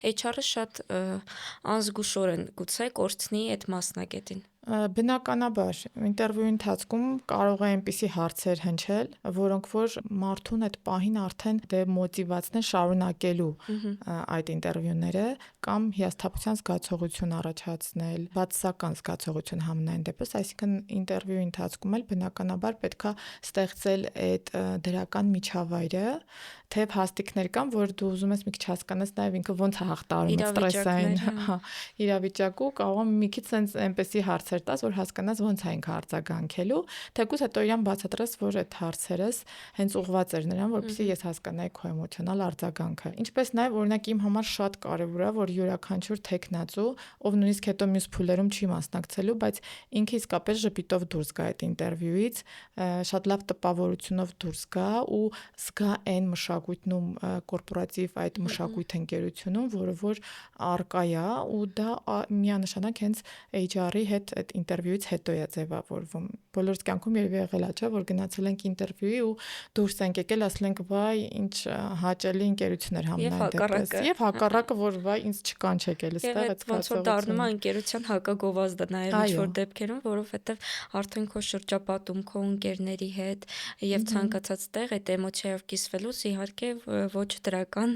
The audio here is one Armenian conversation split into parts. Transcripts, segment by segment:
HR-ը շատ անզգուշորեն գուցե կորցնի այդ մասնագետին։ Բնականաբար, ինտերվյուի ընթացքում կարող է այնպիսի հարցեր հնչել, որոնք որ մարդուն այդ պահին արդեն մոտիվացնեն շարունակելու այդ ինտերվյուները կամ հիասթափության զգացողություն առաջացնել, բացասական զգացողություն համենայն դեպս, այսինքն ինտերվյուի ընթացքում էլ բնականաբար պետքա ստեղծել այդ դրական միջավայրը, թեև հաստիկներ կան, որ դու ուզում ես մի քիչ հասկանաս նաև ինքը ոնց է հաղթարում ստրեսային իրավիճակու, կարող մի քիչ sense այնպեսի հարցեր տաս, որ հասկանաս ոնց է ինքը արձագանքելու, թեկուզ հետո իրան բացատրես, որ այդ հարցերս հենց ուղղված էր նրան, որպեսզի ես հասկանայի քո էմոցիոնալ արձագանքը։ Ինչպես նաև օրինակ իմ համար շատ կարևոր է, որ յուրաքանչյուր տեխնացու, ով նույնիսկ հետո մյուս փուլերում չի մասնակցելու, բայց ինքը իսկապես ժպիտով դուրս գա այդ ինտերվյուից, շատ լավ տպավորությունով դուրս գա ու զգա այն մշակույթն ու կորպորատիվ այդ մշակույթ ընկերությունում, որը որ արկա է ու դա միանշանակ հենց HR-ի հետ այդ ինտերվյուից հետո է ձևավորվում։ Բոլորս կյանքում երևի եղել է, չէ, որ գնացել ենք ինտերվյուի ու դուրս ենք եկել, ասել ենք՝ «Վայ, ինչ հաճելի ընկերություն էր համենայն դեպս»։ Եվ հակառակը, որ «Վայ, ինձ չկանչեք էլ այստեղ այդ ոնց որ դառնում է ընկերության հակագովազդը նաև ինչ-որ դեպքերում, որովհետև արդեն քո շրջապատում, քո ընկերների հետ եւ ցանկացած տեղ այդ էմոցիայով կիսվելուց իհարկե ոչ դրական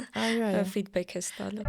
ֆիդբեք ես տալու։